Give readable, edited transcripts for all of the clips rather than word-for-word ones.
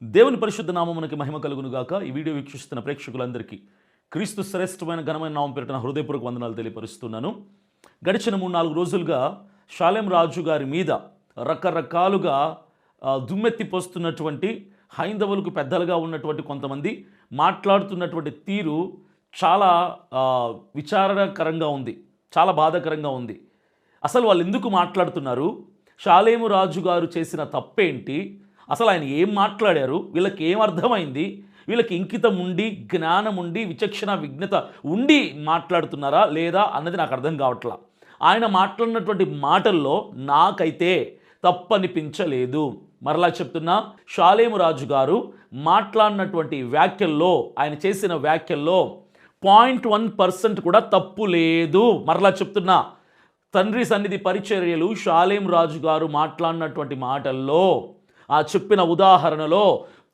దేవుని పరిశుద్ధ నామమునకి మహిమ కలుగును గాక. ఈ వీడియో వీక్షిస్తున్న ప్రేక్షకులందరికీ క్రీస్తు శ్రేష్టమైన ఘనమైన నామం పేరిట హృదయపూర్వక వందనాలు తెలియపరుస్తున్నాను. గడిచిన 3-4 రోజులుగా షాలేం రాజు గారి మీద రకరకాలుగా దుమ్మెత్తిపోస్తున్నటువంటి హైందవులకు పెద్దలుగా ఉన్నటువంటి కొంతమంది మాట్లాడుతున్నటువంటి తీరు చాలా విచారణకరంగా ఉంది, చాలా బాధాకరంగా ఉంది. అసలు వాళ్ళు ఎందుకు మాట్లాడుతున్నారు? షాలేము రాజు గారు చేసిన తప్పేంటి? అసలు ఆయన ఏం మాట్లాడారు? వీళ్ళకి ఏం అర్థమైంది? వీళ్ళకి ఇంకితం ఉండి, జ్ఞానం ఉండి, విచక్షణ విజ్ఞత ఉండి మాట్లాడుతున్నారా లేదా అన్నది నాకు అర్థం కావట్లా. ఆయన మాట్లాడినటువంటి మాటల్లో నాకైతే తప్పనిపించలేదు. మరలా చెప్తున్నా, షాలేము రాజు గారు మాట్లాడినటువంటి వ్యాఖ్యల్లో, ఆయన చేసిన వ్యాఖ్యల్లో 0.1% కూడా తప్పు లేదు. మరలా చెప్తున్నా, తండ్రి సన్నిధి పరిచర్యలు షాలేం రాజు గారు మాట్లాడినటువంటి మాటల్లో, ఆ చెప్పిన ఉదాహరణలో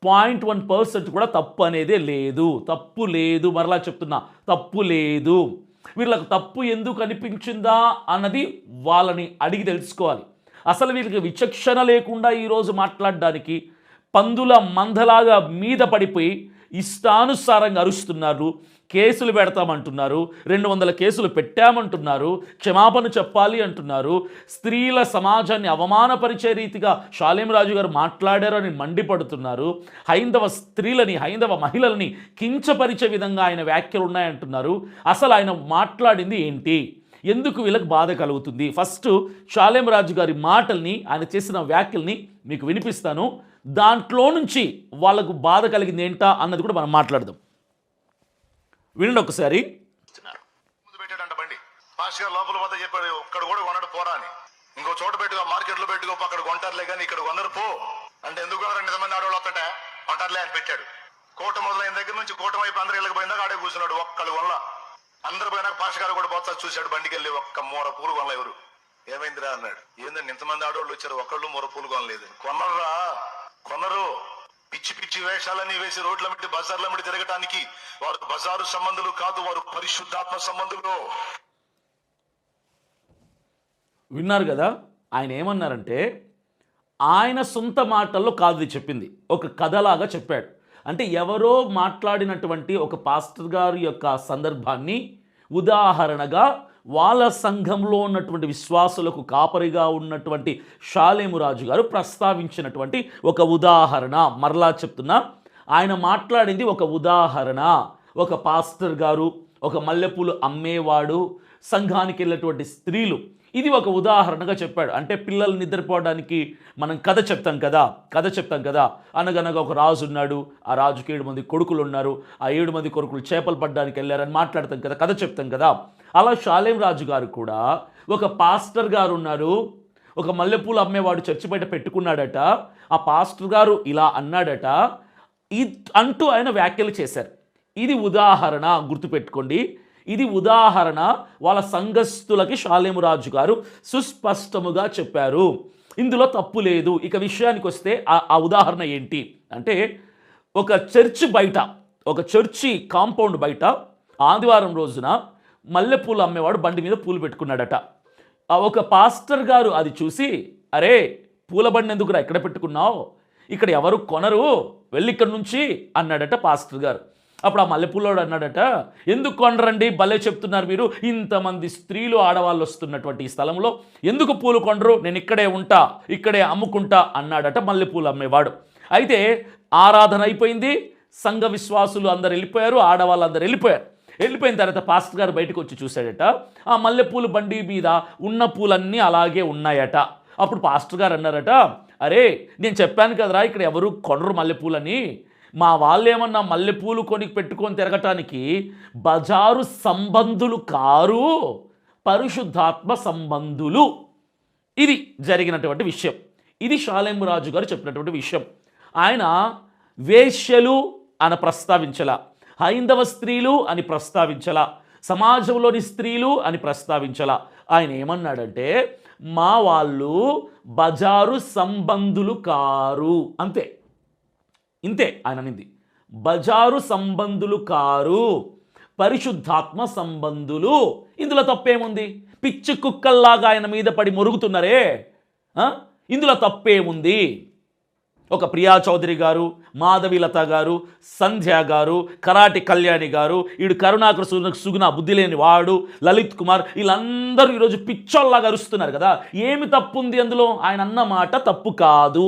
0.1% కూడా తప్పు అనేదే లేదు. తప్పు లేదు. మరలా చెప్తున్నా, తప్పు లేదు. వీళ్ళకు తప్పు ఎందుకు అనిపించిందా అన్నది వాళ్ళని అడిగి తెలుసుకోవాలి. అసలు వీళ్ళకి విచక్షణ లేకుండా ఈరోజు మాట్లాడడానికి పందుల మందలాగా మీద పడిపోయి ఇష్టానుసారంగా అరుస్తున్నారు. కేసులు పెడతామంటున్నారు, 200 కేసులు పెట్టామంటున్నారు, క్షమాపణ చెప్పాలి అంటున్నారు. స్త్రీల సమాజాన్ని అవమానపరిచే రీతిగా షాలేం రాజు గారు మాట్లాడారు అని మండిపడుతున్నారు. హైందవ స్త్రీలని, హైందవ మహిళలని కించపరిచే విధంగా ఆయన వ్యాఖ్యలు ఉన్నాయంటున్నారు. అసలు ఆయన మాట్లాడింది ఏంటి? ఎందుకు వీళ్ళకి బాధ కలుగుతుంది? ఫస్ట్ షాలేం రాజు గారి మాటల్ని, ఆయన చేసిన వ్యాఖ్యల్ని మీకు వినిపిస్తాను. దాంట్లో నుంచి వాళ్ళకు బాధ కలిగింది ఏంటా అన్నది కూడా మనం మాట్లాడదాం. వినండి ఒకసారి. ముందు పెట్టాడంట బండి. పాస్టర్ గారు లోపల పోతే చెప్పాడు, ఒక్కడ కూడా కొనడు పోరా అని. ఇంకో చోట పెట్టుకో, మార్కెట్ లో పెట్టుకో, అక్కడ కొంటారులే కానీ ఇక్కడ కొనరు పో అంటే, ఎందుకు కొనరు? నిజమైన ఆడవాళ్ళు వస్తుంటే కొంటారులే అని పెట్టాడు. కోట మొదలైన దగ్గర నుంచి కోట వైపు అందరు ఇళ్ళకి పోయిందాక ఆడే కూర్చున్నాడు. ఒక్కడు కొనలా. అందరు పోయినాక పాస్టర్ గారు కూడా పోతా చూశాడు. బండికి వెళ్ళి ఒక్క మూర పూలు కొనలే. ఎవరు ఏమైందిరా అన్నాడు. ఏందండి ఇంతమంది ఆడవాళ్ళు వచ్చారు, ఒక్కళ్ళు మూర పూలు కొనలేదు. కొనరా, కొనరు. పిచ్చి పిచ్చి వేషాలని వేసి రోడ్ల మిట్టి బజార్ల మిట్టి తిరగటానికి వారు బజారు సంబంధులు కాదు, వారు పరిశుద్ధాత్మ సంబంధులు. విన్నారు కదా, ఆయన ఏమన్నారంటే, ఆయన సొంత మాటల్లో కాదు చెప్పింది, ఒక కథలాగా చెప్పాడు. అంటే ఎవరో మాట్లాడినటువంటి ఒక పాస్టర్ గారి యొక్క సందర్భాన్ని ఉదాహరణగా వాళ్ళ సంఘంలో ఉన్నటువంటి విశ్వాసులకు కాపరిగా ఉన్నటువంటి షాలేము రాజు గారు ప్రస్తావించినటువంటి ఒక ఉదాహరణ. మరలా చెప్తున్నా, ఆయన మాట్లాడింది ఒక ఉదాహరణ. ఒక పాస్టర్ గారు, ఒక మల్లెపూలు అమ్మేవాడు, సంఘానికి వెళ్ళేటువంటి స్త్రీలు, ఇది ఒక ఉదాహరణగా చెప్పాడు. అంటే పిల్లలు నిద్రపోవడానికి మనం కథ చెప్తాం కదా. అనగనగా ఒక రాజు ఉన్నాడు, ఆ రాజుకి 7 మంది కొడుకులు ఉన్నారు, ఆ 7 మంది కొడుకులు చేపలు పడ్డానికి వెళ్ళారని మాట్లాడతాం కదా, కథ చెప్తాం కదా. అలా షాలేం రాజు గారు కూడా ఒక పాస్టర్ గారు ఉన్నారు, ఒక మల్లెపూలు అమ్మేవాడు చర్చి బయట పెట్టుకున్నాడట, ఆ పాస్టర్ గారు ఇలా అన్నాడట, అంటూ ఆయన వ్యాఖ్యలు చేశారు. ఇది ఉదాహరణ, గుర్తుపెట్టుకోండి. ఇది ఉదాహరణ. వాళ్ళ సంఘస్థులకి షాలేము రాజు గారు సుస్పష్టముగా చెప్పారు, ఇందులో తప్పు లేదు. ఇక విషయానికి వస్తే ఆ ఉదాహరణ ఏంటి అంటే, ఒక చర్చి బయట, ఒక చర్చి కాంపౌండ్ బయట ఆదివారం రోజున మల్లెపూలు అమ్మేవాడు బండి మీద పూలు పెట్టుకున్నాడట. ఒక పాస్టర్ గారు అది చూసి, అరే పూల బండి ఎందుకురా ఎక్కడ పెట్టుకున్నావు, ఇక్కడ ఎవరు కొనరు, వెళ్ళి ఇక్కడ నుంచి అన్నాడట పాస్టర్ గారు. అప్పుడు ఆ మల్లెపూలోడు అన్నాడట, ఎందుకు కొనరండి, భలే చెప్తున్నారు మీరు, ఇంతమంది స్త్రీలు ఆడవాళ్ళు వస్తున్నటువంటి ఈ స్థలంలో ఎందుకు పూలు కొనరు, నేను ఇక్కడే ఉంటా, ఇక్కడే అమ్ముకుంటా అన్నాడట మల్లెపూలు అమ్మేవాడు. అయితే ఆరాధన అయిపోయింది, సంఘ విశ్వాసులు అందరు వెళ్ళిపోయారు, ఆడవాళ్ళు అందరు వెళ్ళిపోయిన తర్వాత పాస్టర్ గారు బయటకు వచ్చి చూశాడట, ఆ మల్లెపూలు బండి మీద ఉన్న పూలన్నీ అలాగే ఉన్నాయట. అప్పుడు పాస్టర్ గారు అన్నారట, అరే నేను చెప్పాను కదరా ఇక్కడ ఎవరు కొనరు మల్లెపూలని, మా వాళ్ళు ఏమన్నా మల్లెపూలు కొని పెట్టుకొని తిరగటానికి బజారు సంబంధులు కారు, పరిశుద్ధాత్మ సంబంధులు. ఇది జరిగినటువంటి విషయం. ఇది షాలేము రాజు గారు చెప్పినటువంటి విషయం. ఆయన వేశ్యలు అని ప్రస్తావించలా, హైందవ స్త్రీలు అని ప్రస్తావించలా, సమాజంలోని స్త్రీలు అని ప్రస్తావించలా. ఆయన ఏమన్నాడంటే, మా వాళ్ళు బజారు సంబంధులు కారు, అంతే, ఇంతే ఆయన అనింది. బజారు సంబంధులు కారు, పరిశుద్ధాత్మ సంబంధులు. ఇందులో తప్పేముంది? పిచ్చి కుక్కల్లాగా ఆయన మీద పడి మొరుగుతున్నారే, ఇందులో తప్పేముంది? ఒక ప్రియా చౌదరి గారు, మాధవీలత గారు, సంధ్య గారు, కరాటి కళ్యాణి గారు, ఈడు కరుణాకర్ సుగుణ బుద్ధి లేని వాడు, లలిత్ కుమార్, వీళ్ళందరూ ఈరోజు పిచ్చోల్లాగా అరుస్తున్నారు కదా. ఏమి తప్పు ఉంది అందులో? ఆయన అన్న మాట తప్పు కాదు.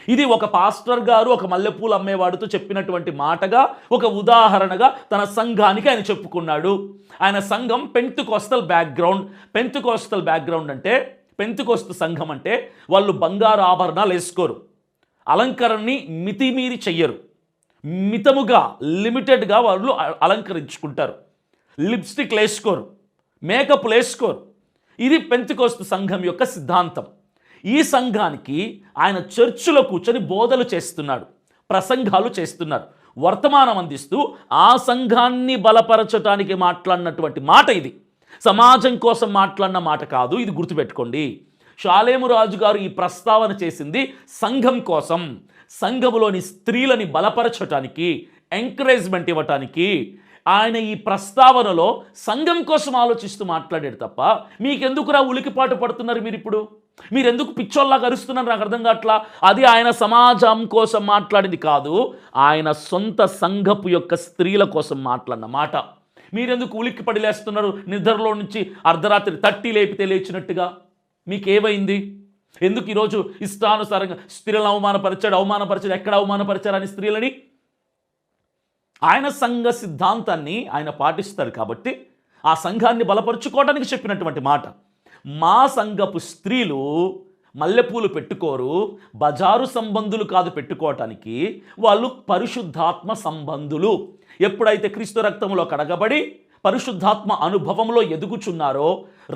ఇది ఒక పాస్టర్ గారు ఒక మల్లెపూలు అమ్మేవాడితో చెప్పినటువంటి మాటగా, ఒక ఉదాహరణగా తన సంఘానికి ఆయన చెప్పుకున్నాడు. ఆయన సంఘం పెంతెకోస్తల్ బ్యాక్గ్రౌండ్. పెంతెకోస్తల్ బ్యాక్గ్రౌండ్ అంటే, పెంతెకోస్తు సంఘం అంటే వాళ్ళు బంగారు ఆభరణాలు వేసుకోరు, అలంకరణని మితిమీరి చెయ్యరు, మితముగా లిమిటెడ్గా వాళ్ళు అలంకరించుకుంటారు, లిప్స్టిక్లు వేసుకోరు, మేకప్లు వేసుకోరు. ఇది పెంతెకోస్తు సంఘం యొక్క సిద్ధాంతం. ఈ సంఘానికి ఆయన చర్చిలో కూర్చొని బోధలు చేస్తున్నాడు, ప్రసంగాలు చేస్తున్నారు, వర్తమానం అందిస్తూ ఆ సంఘాన్ని బలపరచటానికి మాట్లాడినటువంటి మాట ఇది. సమాజం కోసం మాట్లాడిన మాట కాదు, ఇది గుర్తుపెట్టుకోండి. షాలేము రాజు గారు ఈ ప్రస్తావన చేసింది సంఘం కోసం, సంఘములోని స్త్రీలని బలపరచటానికి, ఎంకరేజ్మెంట్ ఇవ్వటానికి. ఆయన ఈ ప్రస్తావనలో సంఘం కోసం ఆలోచిస్తూ మాట్లాడాడు తప్ప మీకెందుకురా ఉలికిపాటు పడుతున్నారు మీరెందుకు పిచ్చోల్లాగా అరుస్తున్నారు? నాకు అర్థం కావట్లా. అది ఆయన సమాజం కోసం మాట్లాడింది కాదు, ఆయన సొంత సంఘపు యొక్క స్త్రీల కోసం మాట్లాడిన మాట. మీరెందుకు ఉలిక్కి పడిలేస్తున్నారు? నిద్రలో నుంచి అర్ధరాత్రి తట్టి లేపితే లేచినట్టుగా మీకేమైంది? ఎందుకు ఈరోజు ఇష్టానుసారంగా స్త్రీలను అవమానపరిచాడు? ఎక్కడ అవమానపరిచారని స్త్రీలని? ఆయన సంఘ సిద్ధాంతాన్ని ఆయన పాటిస్తారు కాబట్టి ఆ సంఘాన్ని బలపరుచుకోవడానికి చెప్పినటువంటి మాట. మా సంఘపు స్త్రీలు మల్లెపూలు పెట్టుకోరు, బజారు సంబంధులు కాదు పెట్టుకోవటానికి, వాళ్ళు పరిశుద్ధాత్మ సంబంధులు. ఎప్పుడైతే క్రీస్తు రక్తంలో కడగబడి పరిశుద్ధాత్మ అనుభవంలో ఎదుగుచున్నారో,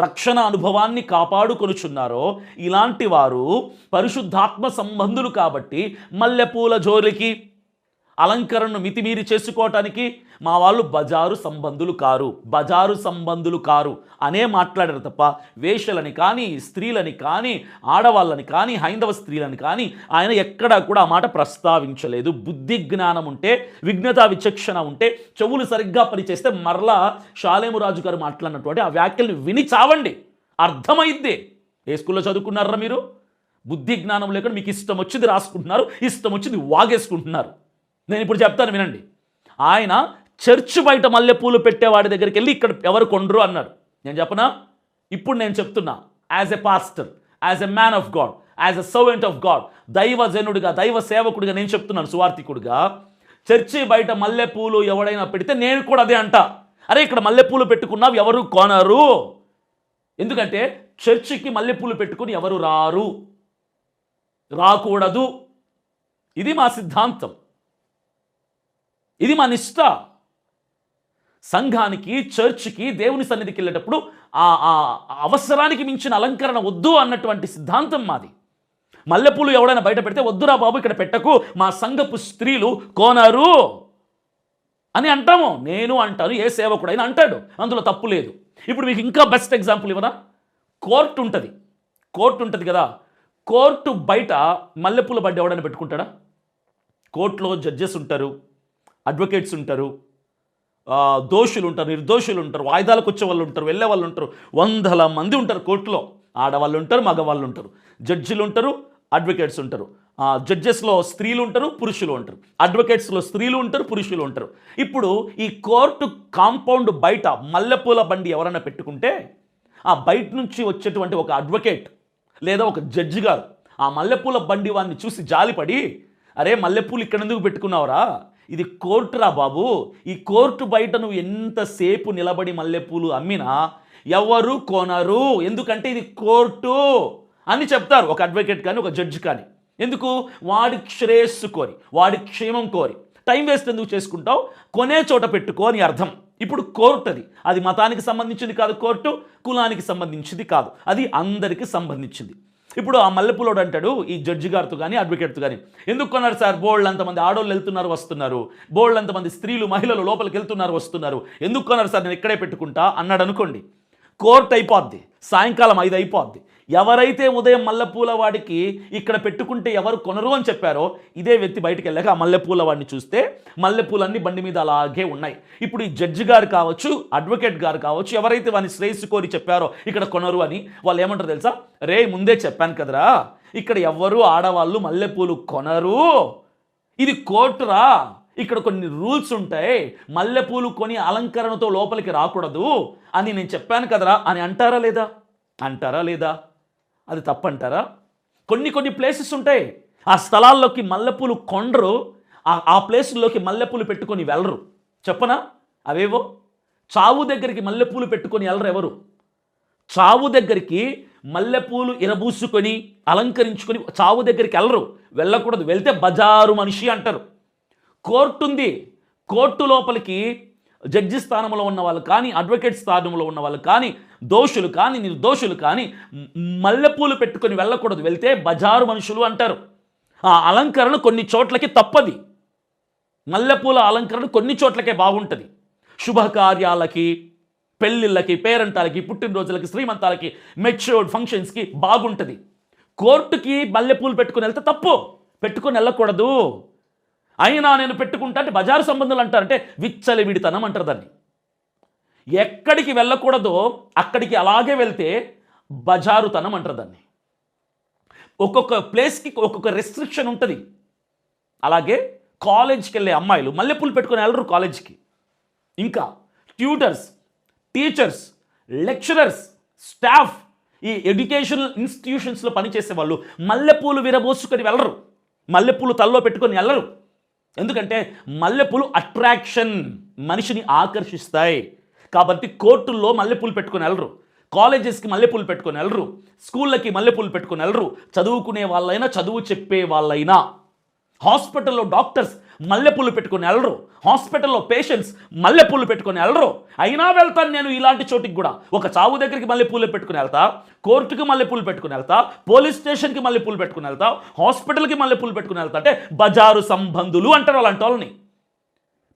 రక్షణ అనుభవాన్ని కాపాడుకొనుచున్నారో, ఇలాంటి వారు పరిశుద్ధాత్మ సంబంధులు కాబట్టి మల్లెపూల జోలికి, అలంకరణను మితిమీరి చేసుకోవటానికి మా వాళ్ళు బజారు సంబంధులు కారు అనే మాట్లాడారు తప్ప వేషలని కానీ, స్త్రీలని కానీ, ఆడవాళ్ళని కానీ, హైందవ స్త్రీలని కానీ ఆయన ఎక్కడా కూడా ఆ మాట ప్రస్తావించలేదు. బుద్ధి జ్ఞానం ఉంటే, విజ్ఞత విచక్షణ ఉంటే, చెవులు సరిగ్గా పనిచేస్తే మరలా షాలేము రాజు గారు మాట్లాడినటువంటి ఆ వ్యాఖ్యల్ని విని చావండి, అర్థమైద్ది. ఏ స్కూల్లో చదువుకున్నారా మీరు? బుద్ధి జ్ఞానం లేకుండా మీకు ఇష్టం వచ్చింది రాసుకుంటున్నారు, ఇష్టం వచ్చింది వాగేసుకుంటున్నారు. నేను ఇప్పుడు చెప్తాను వినండి. ఆయన చర్చ్ బయట మల్లెపూలు పెట్టేవాడి దగ్గరికి వెళ్ళి ఇక్కడ ఎవరు కొండ్రు అన్నారు. నేను చెప్పనా? ఇప్పుడు నేను చెప్తున్నా, as a pastor, as a man of God, as a servant of God, దైవజనుడిగా, దైవ సేవకుడిగా నేను చెప్తున్నాను, సువార్థికుడిగా. చర్చి బయట మల్లెపూలు ఎవడైనా పెడితే నేను కూడా అదే అంట. అరే ఇక్కడ మల్లెపూలు పెట్టుకున్నావు, ఎవరు కొనరు. ఎందుకంటే చర్చికి మల్లెపూలు పెట్టుకుని ఎవరు రాకూడదు. ఇది మా సిద్ధాంతం, ఇది మా నిష్ట. సంఘానికి, చర్చికి, దేవుని సన్నిధికి వెళ్ళేటప్పుడు ఆ అవసరానికి మించిన అలంకరణ వద్దు అన్నటువంటి సిద్ధాంతం మాది. మల్లెపూలు ఎవడైనా బయట పెడితే వద్దురా బాబు ఇక్కడ పెట్టకు, మా సంఘపు స్త్రీలు కోనరు అని అంటాము. నేను అంటాను, ఏ సేవకుడైనా అంటాడు, అందులో తప్పు లేదు. ఇప్పుడు మీకు ఇంకా బెస్ట్ ఎగ్జాంపుల్ ఇవ్వనా? కోర్టు ఉంటుంది కదా, కోర్టు బయట మల్లెపూల బండి ఎవడైనా పెట్టుకుంటాడా? కోర్టులో జడ్జెస్ ఉంటారు, అడ్వకేట్స్ ఉంటారు, దోషులు ఉంటారు, నిర్దోషులు ఉంటారు, వాయిదాలకు వచ్చే వాళ్ళు ఉంటారు, వెళ్ళే వాళ్ళు ఉంటారు, వందల మంది ఉంటారు కోర్టులో. ఆడవాళ్ళు ఉంటారు, మగవాళ్ళు ఉంటారు, జడ్జిలు ఉంటారు, అడ్వకేట్స్ ఉంటారు. జడ్జెస్లో స్త్రీలు ఉంటారు, పురుషులు ఉంటారు, అడ్వకేట్స్లో స్త్రీలు ఉంటారు, పురుషులు ఉంటారు. ఇప్పుడు ఈ కోర్టు కాంపౌండ్ బయట మల్లెపూల బండి ఎవరైనా పెట్టుకుంటే ఆ బయట నుంచి వచ్చేటువంటి ఒక అడ్వకేట్ లేదా ఒక జడ్జి గారు ఆ మల్లెపూల బండి వాడిని చూసి జాలిపడి, అరే మల్లెపూలు ఇక్కడ ఎందుకు పెట్టుకున్నావురా, ఇది కోర్టురా బాబు, ఈ కోర్టు బయట నువ్వు ఎంతసేపు నిలబడి మల్లెపూలు అమ్మినా ఎవరు కొనరు, ఎందుకంటే ఇది కోర్టు అని చెప్తారు ఒక అడ్వకేట్ కానీ, ఒక జడ్జి కానీ. ఎందుకు? వాడి శ్రేయస్సు కోరి, వాడి క్షేమం కోరి. టైం వేస్ట్ ఎందుకు చేసుకుంటావు, కొనే చోట పెట్టుకో అని అర్థం. ఇప్పుడు కోర్టు అది మతానికి సంబంధించింది కాదు, కోర్టు కులానికి సంబంధించింది కాదు, అది అందరికీ సంబంధించింది. ఇప్పుడు ఆ మల్లెపూలోడు అంటాడు ఈ జడ్జి గారితో కానీ, అడ్వకేట్తో కానీ, ఎందుకు కొన్నారు సార్, బోల్డ్ అంతమంది ఆడోళ్ళు వెళ్తున్నారు వస్తున్నారు, బోల్డ్ అంతమంది స్త్రీలు మహిళలు లోపలికి వెళ్తున్నారు వస్తున్నారు, ఎందుకు కొన్నారు సార్, నేను ఇక్కడే పెట్టుకుంటా అన్నాడు అనుకోండి. కోర్టు అయిపోద్ది, సాయంకాలం 5 అయిపోద్ది. ఎవరైతే ఉదయం మల్లెపూల వాడికి ఇక్కడ పెట్టుకుంటే ఎవరు కొనరు అని చెప్పారో ఇదే వ్యక్తి బయటికి వెళ్ళాక ఆ మల్లెపూల వాడిని చూస్తే మల్లెపూలన్నీ బండి మీద అలాగే ఉన్నాయి. ఇప్పుడు ఈ జడ్జి గారు కావచ్చు, అడ్వకేట్ గారు కావచ్చు, ఎవరైతే వాడిని శ్రేయస్సు కోరి చెప్పారో ఇక్కడ కొనరు అని, వాళ్ళు ఏమంటారు తెలుసా? రే ముందే చెప్పాను కదరా, ఇక్కడ ఎవ్వరూ ఆడవాళ్ళు మల్లెపూలు కొనరు, ఇది కోర్టురా, ఇక్కడ కొన్ని రూల్స్ ఉంటాయి, మల్లెపూలు కొని అలంకరణతో లోపలికి రాకూడదు అని నేను చెప్పాను కదరా అని అంటారా లేదా? అంటారా లేదా? అది తప్పంటారా? కొన్ని ప్లేసెస్ ఉంటాయి, ఆ స్థలాల్లోకి మల్లెపూలు కొండరు, ఆ ప్లేసుల్లోకి మల్లెపూలు పెట్టుకొని వెళ్ళరు. చెప్పనా? అవేవో చావు దగ్గరికి మల్లెపూలు పెట్టుకొని వెళ్ళరు ఎవరు. చావు దగ్గరికి మల్లెపూలు ఇరబూసుకొని అలంకరించుకొని చావు దగ్గరికి వెళ్ళరు, వెళ్ళకూడదు. వెళ్తే బజారు మనిషి అంటారు. కోర్టు ఉంది, కోర్టు లోపలికి జడ్జి స్థానంలో ఉన్న వాళ్ళు కానీ, అడ్వకేట్ స్థానంలో ఉన్న వాళ్ళు కానీ, దోషులు కానీ నిర్దోషులు కానీ మల్లెపూలు పెట్టుకొని వెళ్ళకూడదు, వెళ్తే బజారు మనుషులు అంటారు. ఆ అలంకరణ కొన్ని చోట్లకి తప్పది. మల్లెపూల అలంకరణ కొన్ని చోట్లకే బాగుంటుంది. శుభకార్యాలకి, పెళ్ళిళ్ళకి, పేరంటాలకి, పుట్టినరోజులకి, శ్రీమంతాలకి, మెచ్యూర్డ్ ఫంక్షన్స్కి బాగుంటుంది. కోర్టుకి మల్లెపూలు పెట్టుకొని వెళ్తే తప్పు, పెట్టుకొని వెళ్ళకూడదు. అయినా నేను పెట్టుకుంటా అంటే బజారు సంబంధాలు అంటారంటే విచ్చలవిడితనం అంటారు దాన్ని. ఎక్కడికి వెళ్ళకూడదో అక్కడికి అలాగే వెళ్తే బజారుతనం అంటారు దాన్ని. ఒక్కొక్క ప్లేస్కి ఒక్కొక్క రెస్ట్రిక్షన్ ఉంటుంది. అలాగే కాలేజ్కి వెళ్ళే అమ్మాయిలు మల్లెపూలు పెట్టుకొని వెళ్ళరు కాలేజ్కి. ఇంకా ట్యూటర్స్, టీచర్స్, లెక్చరర్స్, స్టాఫ్, ఈ ఎడ్యుకేషనల్ ఇన్స్టిట్యూషన్స్లో పనిచేసే వాళ్ళు మల్లెపూలు విరబోసుకొని వెళ్ళరు, మల్లెపూలు తలలో పెట్టుకొని వెళ్ళరు. ఎందుకంటే మల్లెపూలు అట్రాక్షన్, మనిషిని ఆకర్షిస్తాయి. కాబట్టి కోర్టుల్లో మల్లెపూలు పెట్టుకొని వెళ్ళరు, కాలేజెస్కి మల్లెపూలు పెట్టుకొని వెళ్ళరు, స్కూళ్ళకి మల్లెపూలు పెట్టుకొని వెళ్ళరు. చదువుకునే వాళ్ళైనా, చదువు చెప్పే వాళ్ళైనా, హాస్పిటల్లో డాక్టర్స్ మల్లెపూలు పెట్టుకొని వెళ్ళరు, హాస్పిటల్లో పేషెంట్స్ మల్లెపూలు పెట్టుకొని వెళ్ళరు. అయినా వెళ్తాను నేను ఇలాంటి చోటికి కూడా. ఒక చావు దగ్గరికి మల్లెపూలు పెట్టుకుని వెళ్తా, కోర్టుకి మల్లెపూలు పెట్టుకుని వెళ్తా, పోలీస్ స్టేషన్కి మల్లెపూలు పెట్టుకుని వెళ్తా, హాస్పిటల్కి మల్లెపూలు పెట్టుకుని వెళ్తా అంటే బజారు సంబంధులు అంటారు అలాంటి వాళ్ళని.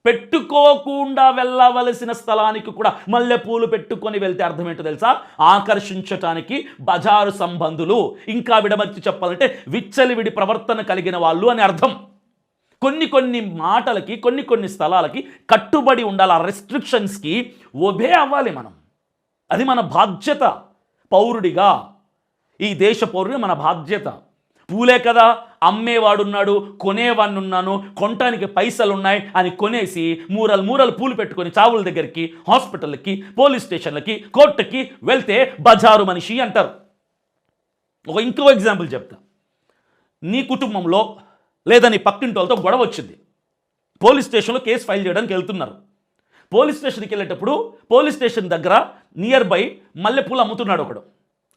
పెట్టుకోకుండా వెళ్ళవలసిన స్థలానికి కూడా మల్లెపూలు పెట్టుకొని వెళ్తే అర్థం ఏంటో తెలుసా? ఆకర్షించటానికి బజారు సంబంధులు. ఇంకా విడమర్చి చెప్పాలంటే విచ్చలివిడి ప్రవర్తన కలిగిన వాళ్ళు అని అర్థం. కొన్ని మాటలకి, కొన్ని స్థలాలకి కట్టుబడి ఉండాలి. ఆ రెస్ట్రిక్షన్స్కి ఒబే అవ్వాలి మనం. అది మన బాధ్యత పౌరుడిగా, ఈ దేశ పౌరుడిగా మన బాధ్యత. పూలే కదా, అమ్మేవాడున్నాడు, కొనేవాడిని ఉన్నాను, కొనటానికి పైసలు ఉన్నాయి అని కొనేసి మూరలు పూలు పెట్టుకొని చావుల దగ్గరికి, హాస్పిటల్కి, పోలీస్ స్టేషన్లకి, కోర్టుకి వెళ్తే బజారు మనిషి అంటారు. ఇంకో ఎగ్జాంపుల్ చెప్తా. నీ కుటుంబంలో లేదా నీ పక్కింటి వాళ్ళతో గొడవ వచ్చింది, పోలీస్ స్టేషన్లో కేసు ఫైల్ చేయడానికి వెళ్తున్నారు. పోలీస్ స్టేషన్కి వెళ్ళేటప్పుడు పోలీస్ స్టేషన్ దగ్గర నియర్ బై మల్లెపూలు అమ్ముతున్నాడు ఒకడు.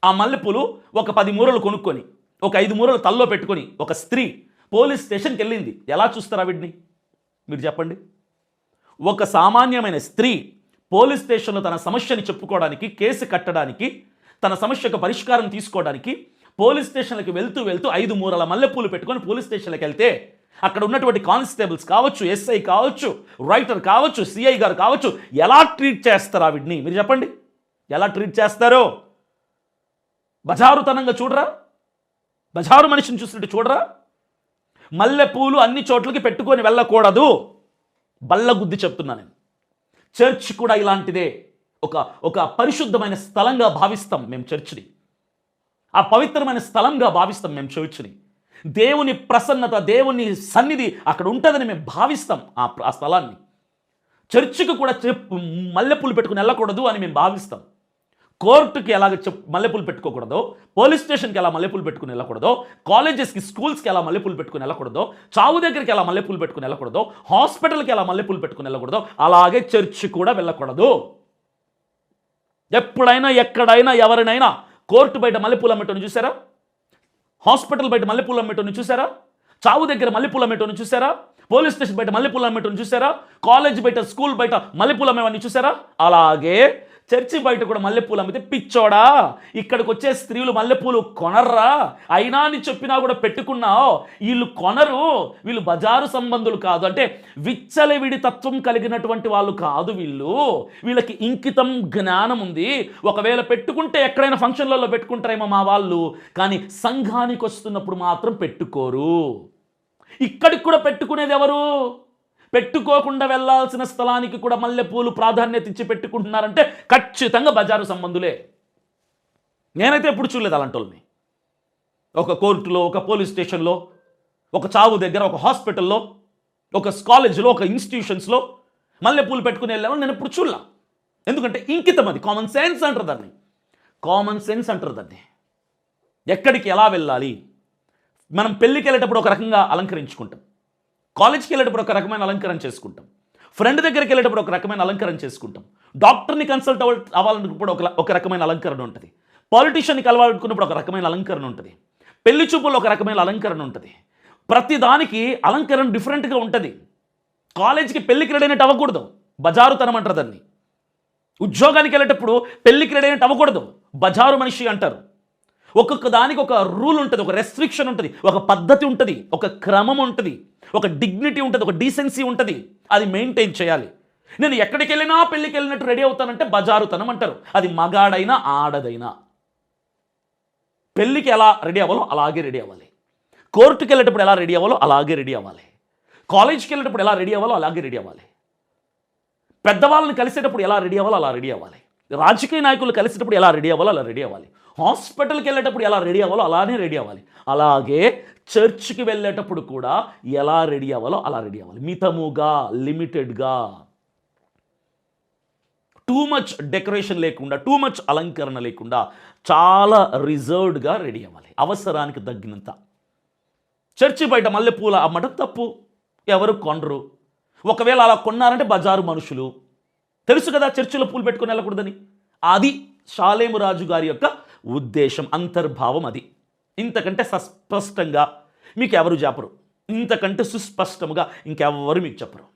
ఆ మల్లెపూలు ఒక 10 మూరలు కొనుక్కొని, ఒక 5 మూరలు తల్లో పెట్టుకొని ఒక స్త్రీ పోలీస్ స్టేషన్కి వెళ్ళింది. ఎలా చూస్తారా వీడిని? మీరు చెప్పండి. ఒక సామాన్యమైన స్త్రీ పోలీస్ స్టేషన్లో తన సమస్యని చెప్పుకోవడానికి, కేసు కట్టడానికి, తన సమస్యకు పరిష్కారం తీసుకోవడానికి పోలీస్ స్టేషన్లకి వెళ్తూ 5 మూరల మల్లెపూలు పెట్టుకొని పోలీస్ స్టేషన్లకు వెళ్తే అక్కడ ఉన్నటువంటి కానిస్టేబుల్స్ కావచ్చు, ఎస్ఐ కావచ్చు, రైటర్ కావచ్చు, సిఐ గారు కావచ్చు, ఎలా ట్రీట్ చేస్తారా వీడిని? మీరు చెప్పండి. ఎలా ట్రీట్ చేస్తారో? బజారుతనంగా చూడరా? బజారు మనిషిని చూసినట్టు చూడరా? మల్లెపూలు అన్ని చోట్లకి పెట్టుకొని వెళ్ళకూడదు. బల్లగుద్ది చెప్తున్నా నేను. చర్చ్ కూడా ఇలాంటిదే. ఒక పరిశుద్ధమైన స్థలంగా భావిస్తాం మేము చర్చిని. ఆ పవిత్రమైన స్థలంగా భావిస్తాం మేము చర్చిని. దేవుని ప్రసన్నత, దేవుని సన్నిధి అక్కడ ఉంటుందని మేము భావిస్తాం ఆ స్థలాన్ని. చర్చికి కూడా మల్లెపూలు పెట్టుకుని వెళ్ళకూడదు అని మేము భావిస్తాం. కోర్టుకి ఎలాగ మల్లెపూలు పెట్టుకోకూడదో, పోలీస్ స్టేషన్కి ఎలా మల్లెపూలు పెట్టుకుని వెళ్ళకూడదో, కాలేజెస్కి, స్కూల్స్కి ఎలా మల్లెపూలు పెట్టుకుని వెళ్ళకూడదో, చావు దగ్గరికి ఎలా మల్లెపూలు పెట్టుకుని వెళ్ళకూడదో, హాస్పిటల్కి ఎలా మల్లెపూలు పెట్టుకుని వెళ్ళకూడదో, అలాగే చర్చి కూడా వెళ్ళకూడదు. ఎప్పుడైనా, ఎక్కడైనా, ఎవరినైనా కోర్టు బయట మల్లెపూలు అమ్మేటోని చూసారా? హాస్పిటల్ బయట మల్లెపూలు అమ్మేటోని చూసారా? చావు దగ్గర మల్లెపూలు అమ్మేటోని చూసారా? పోలీస్ స్టేషన్ బయట మల్లెపూలు అమ్మేటోని చూసారా? కాలేజ్ బయట, స్కూల్ బయట మల్లెపూలు అమ్మేవాడిని చూసారా? అలాగే చర్చి బయట కూడా మల్లెపూలు అమ్మితే పిచ్చోడా, ఇక్కడికి వచ్చే స్త్రీలు మల్లెపూలు కొనర్రా, అయినా అని చెప్పినా కూడా పెట్టుకున్నావు, వీళ్ళు కొనరు, వీళ్ళు బజారు సంబంధులు కాదు, అంటే విచ్చలవిడి తత్వం కలిగినటువంటి వాళ్ళు కాదు వీళ్ళు, వీళ్ళకి ఇంకితం జ్ఞానం ఉంది, ఒకవేళ పెట్టుకుంటే ఎక్కడైనా ఫంక్షన్లలో పెట్టుకుంటారేమో మా వాళ్ళు, కానీ సంఘానికి వస్తున్నప్పుడు మాత్రం పెట్టుకోరు. ఇక్కడికి కూడా పెట్టుకునేది ఎవరు? పెట్టుకోకుండా వెళ్ళాల్సిన స్థలానికి కూడా మల్లెపూలు ప్రాధాన్యత ఇచ్చి పెట్టుకుంటున్నారంటే ఖచ్చితంగా బజారు సంబంధులే. నేనైతే ఎప్పుడు చూడలేదు అలాంటి వాళ్ళని. ఒక కోర్టులో, ఒక పోలీస్ స్టేషన్లో, ఒక చావు దగ్గర, ఒక హాస్పిటల్లో, ఒక కాలేజీలో, ఒక ఇన్స్టిట్యూషన్స్లో మల్లెపూలు పెట్టుకుని వెళ్ళామని నేను ఎప్పుడు చూడలా. ఎందుకంటే ఇంకితం, అది కామన్ సెన్స్ అంటారు దాన్ని, కామన్ సెన్స్ అంటారు దాన్ని. ఎక్కడికి ఎలా వెళ్ళాలి, మనం పెళ్ళికి వెళ్ళేటప్పుడు ఒక రకంగా అలంకరించుకుంటాం, కాలేజ్కి వెళ్ళేటప్పుడు ఒక రకమైన అలంకరణ చేసుకుంటాం, ఫ్రెండ్ దగ్గరికి వెళ్ళేటప్పుడు ఒక రకమైన అలంకరణ చేసుకుంటాం, డాక్టర్ని కన్సల్ట్ అవ్వాలనుకున్నప్పుడు ఒక రకమైన అలంకరణ ఉంటుంది, పాలిటీషియన్కి కలవాలనుకున్నప్పుడు ఒక రకమైన అలంకరణ ఉంటుంది, పెళ్లి చూపుల్లో ఒక రకమైన అలంకరణ ఉంటుంది. ప్రతి దానికి అలంకరణ డిఫరెంట్గా ఉంటుంది. కాలేజీకి పెళ్ళికి రెడీ అయినట్టు అవ్వకూడదు, బజారుతనం అంటారు దాన్ని. ఉద్యోగానికి వెళ్ళేటప్పుడు పెళ్ళికి రెడీ అయినట్టు అవ్వకూడదు, బజారు మనిషి అంటారు. ఒక్కొక్క దానికి ఒక రూల్ ఉంటుంది, ఒక రెస్ట్రిక్షన్ ఉంటుంది, ఒక పద్ధతి ఉంటుంది, ఒక క్రమం ఉంటుంది, ఒక డిగ్నిటీ ఉంటుంది, ఒక డీసెన్సీ ఉంటుంది. అది మెయింటైన్ చేయాలి. నేను ఎక్కడికి వెళ్ళినా పెళ్ళికి వెళ్ళినట్టు రెడీ అవుతానంటే బజారుతనం అంటారు. అది మగాడైనా ఆడదైనా. పెళ్ళికి ఎలా రెడీ అవ్వాలో అలాగే రెడీ అవ్వాలి, కోర్టుకి వెళ్ళేటప్పుడు ఎలా రెడీ అవ్వాలో అలాగే రెడీ అవ్వాలి, కాలేజ్కి వెళ్ళేటప్పుడు ఎలా రెడీ అవ్వాలో అలాగే రెడీ అవ్వాలి, పెద్దవాళ్ళని కలిసేటప్పుడు ఎలా రెడీ అవ్వాలో అలా రెడీ అవ్వాలి, రాజకీయ నాయకులు కలిసేటప్పుడు ఎలా రెడీ అవ్వాలో అలా రెడీ అవ్వాలి, హాస్పిటల్కి వెళ్ళేటప్పుడు ఎలా రెడీ అవ్వాలో అలానే రెడీ అవ్వాలి. అలాగే చర్చ్కి వెళ్ళేటప్పుడు కూడా ఎలా రెడీ అవ్వాలో అలా రెడీ అవ్వాలి. మితముగా, లిమిటెడ్గా, టూ మచ్ డెకరేషన్ లేకుండా, టూ మచ్ అలంకరణ లేకుండా చాలా రిజర్వ్డ్గా రెడీ అవ్వాలి, అవసరానికి తగ్గినంత. చర్చి బయట మల్లెపూల అమ్మటం తప్పు, ఎవరు కొనరు. ఒకవేళ అలా కొన్నారంటే బజారు మనుషులు. తెలుసు కదా చర్చిలో పూలు పెట్టుకొని వెళ్ళకూడదని. అది షాలేము రాజు గారి యొక్క ఉద్దేశం, అంతర్భావం అది. ఇంతకంటే సస్పష్టంగా మీకు ఎవరు చెప్పరు, ఇంతకంటే సుస్పష్టంగా ఇంకెవరు మీకు చెప్పరు.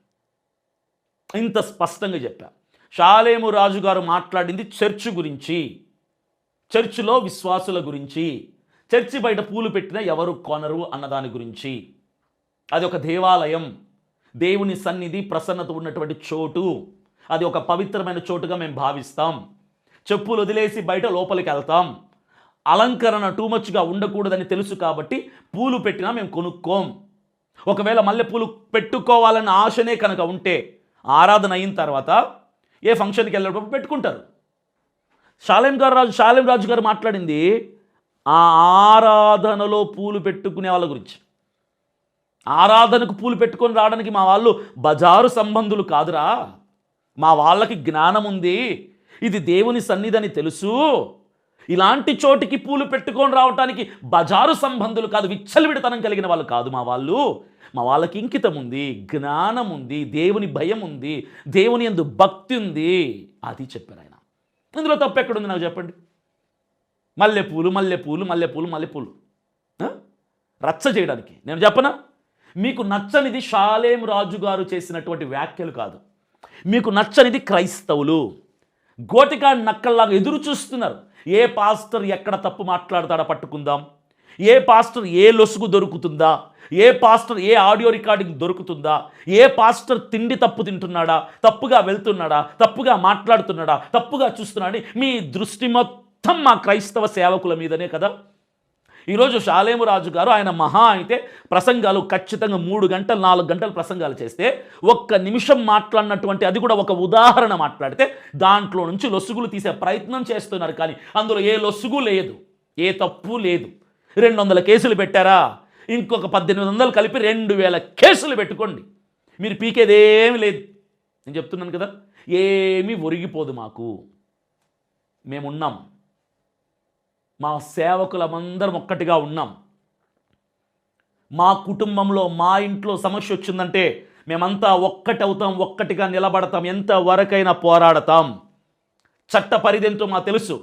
ఇంత స్పష్టంగా చెప్పా. షాలేము రాజు గారు మాట్లాడింది చర్చి గురించి, చర్చిలో విశ్వాసుల గురించి, చర్చి బయట పూలు పెట్టినా ఎవరు కొనరు అన్నదాని గురించి. అది ఒక దేవాలయం, దేవుని సన్నిధి, ప్రసన్నత ఉన్నటువంటి చోటు, అది ఒక పవిత్రమైన చోటుగా మేము భావిస్తాం. చెప్పులు వదిలేసి బయట లోపలికి వెళ్తాం. అలంకరణ టూ మచ్గా ఉండకూడదని తెలుసు కాబట్టి పూలు పెట్టినా మేము కొనుక్కోం. ఒకవేళ మల్లెపూలు పెట్టుకోవాలన్న ఆశనే కనుక ఉంటే ఆరాధన అయిన తర్వాత ఏ ఫంక్షన్కి వెళ్ళేటప్పుడు పెట్టుకుంటారు. షాలేం రాజు గారు మాట్లాడింది ఆ ఆరాధనలో పూలు పెట్టుకునే వాళ్ళ గురించి. ఆరాధనకు పూలు పెట్టుకొని రావడానికి మా వాళ్ళు బజారు సంబంధులు కాదురా, మా వాళ్ళకి జ్ఞానం ఉంది, ఇది దేవుని సన్నిధని తెలుసు, ఇలాంటి చోటికి పూలు పెట్టుకొని రావడానికి బజారు సంబంధులు కాదు, విచ్చలవిడితనం కలిగిన వాళ్ళు కాదు మా వాళ్ళు. మా వాళ్ళకి ఇంకితం ఉంది, జ్ఞానం ఉంది, దేవుని భయం ఉంది, దేవుని యందు భక్తి ఉంది. అది చెప్పారు ఆయన. ఇందులో తప్పు ఎక్కడుంది నాకు చెప్పండి? మల్లెపూలు మల్లెపూలు మల్లెపూలు మల్లెపూలు రచ్చ చేయడానికి నేను చెప్పనా? మీకు నచ్చనిది షాలేం రాజు గారు చేసినటువంటి వ్యాఖ్యలు కాదు, మీకు నచ్చనిది క్రైస్తవులు గోటికా నక్కల్లాగా ఎదురు చూస్తున్నారు. ఏ పాస్టర్ ఎక్కడ తప్పు మాట్లాడతాడా పట్టుకుందాం, ఏ పాస్టర్ ఏ లొసుగు దొరుకుతుందా, ఏ పాస్టర్ ఏ ఆడియో రికార్డింగ్ దొరుకుతుందా, ఏ పాస్టర్ తిండి తప్పు తింటున్నాడా, తప్పుగా వెళ్తున్నాడా, తప్పుగా మాట్లాడుతున్నాడా, తప్పుగా చూస్తున్నాడా, మీ దృష్టి మొత్తం మా క్రైస్తవ సేవకుల మీదనే కదా. ఈరోజు షాలేము రాజు గారు ఆయన మహా అయితే ప్రసంగాలు ఖచ్చితంగా 3 గంటలు 4 గంటలు ప్రసంగాలు చేస్తే ఒక్క నిమిషం మాట్లాడినటువంటి, అది కూడా ఒక ఉదాహరణ మాట్లాడితే దాంట్లో నుంచి లొసుగులు తీసే ప్రయత్నం చేస్తున్నారు. కానీ అందులో ఏ లొసుగు లేదు, ఏ తప్పు లేదు. 200 కేసులు పెట్టారా, ఇంకొక 1800 కలిపి 2000 కేసులు పెట్టుకోండి, మీరు పీకేదేమీ లేదు. నేను చెప్తున్నాను కదా, ఏమీ ఒరిగిపోదు. మేమున్నాం, మా సేవకులమందరం ఒక్కటిగా ఉన్నాం. మా కుటుంబంలో, మా ఇంట్లో సమస్య వచ్చిందంటే మేమంతా ఒక్కటవుతాం, ఒక్కటిగా నిలబడతాం, ఎంతవరకైనా పోరాడతాం. చట్ట పరిధేంతో మాకు తెలుసు,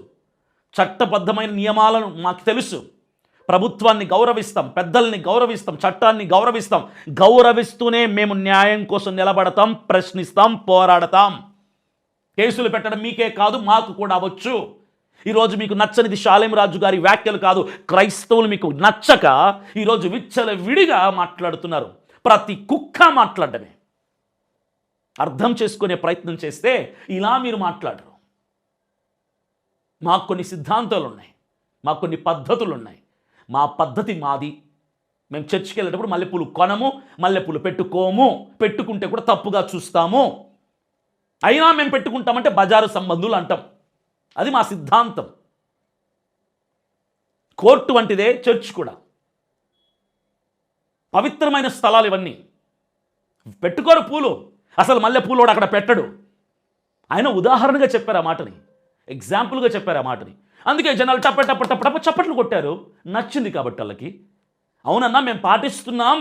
చట్టబద్ధమైన నియమాలను మాకు తెలుసు. ప్రభుత్వాన్ని గౌరవిస్తాం, పెద్దల్ని గౌరవిస్తాం, చట్టాన్ని గౌరవిస్తాం. గౌరవిస్తూనే మేము న్యాయం కోసం నిలబడతాం, ప్రశ్నిస్తాం, పోరాడతాం. కేసులు పెట్టడం మీకే కాదు, మాకు కూడా అవ్వచ్చు. ఈరోజు మీకు నచ్చనిది షాలేం రాజు గారి వ్యాఖ్యలు కాదు, క్రైస్తవులు మీకు నచ్చక ఈరోజు విచ్చలవిడిగా మాట్లాడుతున్నారు. ప్రతి కుక్క మాట్లాడమే. అర్థం చేసుకునే ప్రయత్నం చేస్తే ఇలా మీరు మాట్లాడరు. మాకు కొన్ని సిద్ధాంతాలు ఉన్నాయి, మాకు కొన్ని పద్ధతులు ఉన్నాయి. మా పద్ధతి మాది. మేము చర్చికి వెళ్ళేటప్పుడు మల్లెపూలు కొనము, మల్లెపూలు పెట్టుకోము, పెట్టుకుంటే కూడా తప్పుగా చూస్తాము. అయినా మేము పెట్టుకుంటామంటే బజారు సంబంధులు అంటాం. అది మా సిద్ధాంతం. కోర్టు వంటిదే చర్చ్ కూడా. పవిత్రమైన స్థలాలు ఇవన్నీ. పెట్టుకోరు పూలు. అసలు మల్లెపూలు అక్కడ పెట్టడు. ఆయన ఉదాహరణగా చెప్పారు ఆ మాటని, ఎగ్జాంపుల్గా చెప్పారు ఆ మాటని. అందుకే జనాలు టప్ప చప్పట్లు కొట్టారు, నచ్చింది కాబట్టి వాళ్ళకి. అవునన్నా మేము పాటిస్తున్నాం,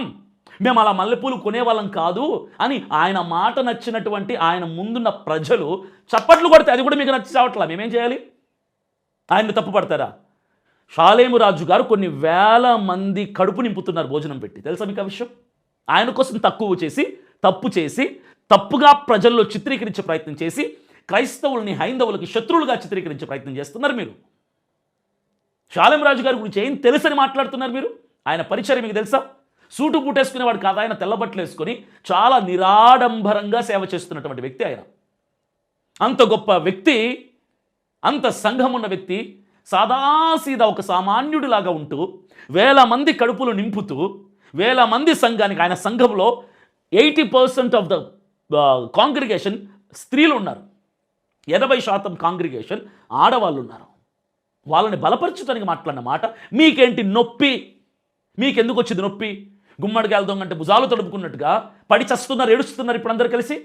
మేము అలా మల్లెపూలు కొనేవాళ్ళం కాదు అని ఆయన మాట నచ్చినటువంటి ఆయన ముందున్న ప్రజలు చప్పట్లు కొడితే అది కూడా మీకు నచ్చి చావట్లా. మేమేం చేయాలి? ఆయన్ని తప్పు పడతారా? షాలేము రాజు గారు కొన్ని వేల మంది కడుపు నింపుతున్నారు భోజనం పెట్టి. తెలుసా మీకు ఆ విషయం? ఆయన కోసం తప్పు చేసి తప్పుగా ప్రజల్లో చిత్రీకరించే ప్రయత్నం చేసి క్రైస్తవుల్ని హైందవులకి శత్రువులుగా చిత్రీకరించే ప్రయత్నం చేస్తున్నారు మీరు. షాలేం రాజు గారి గురించి ఏం తెలుసని మాట్లాడుతున్నారు మీరు? ఆయన పరిచయం మీకు తెలుసా? సూటు బూటేసుకునేవాడు కాదు ఆయన, తెల్లబట్టలు వేసుకొని చాలా నిరాడంబరంగా సేవ చేస్తున్నటువంటి వ్యక్తి ఆయన. అంత గొప్ప వ్యక్తి, అంత సంఘం ఉన్న వ్యక్తి సాదాసీదా ఒక సామాన్యుడిలాగా ఉంటూ వేల మంది కడుపులు నింపుతూ వేల మంది సంఘానికి, ఆయన సంఘంలో 80% ఆఫ్ ద కాంగ్రిగేషన్ స్త్రీలు ఉన్నారు, 80% కాంగ్రిగేషన్ ఆడవాళ్ళు ఉన్నారు. వాళ్ళని బలపరచడానికి మాట్లాడిన మాట మీకేంటి నొప్పి? మీకెందుకు వచ్చింది నొప్పి? గుమ్మడికాయల దొంగ అంటే భుజాలు తడుపుకున్నట్టుగా పడి చస్తున్నారు, ఏడుస్తున్నారు ఇప్పుడు అందరు కలిసి.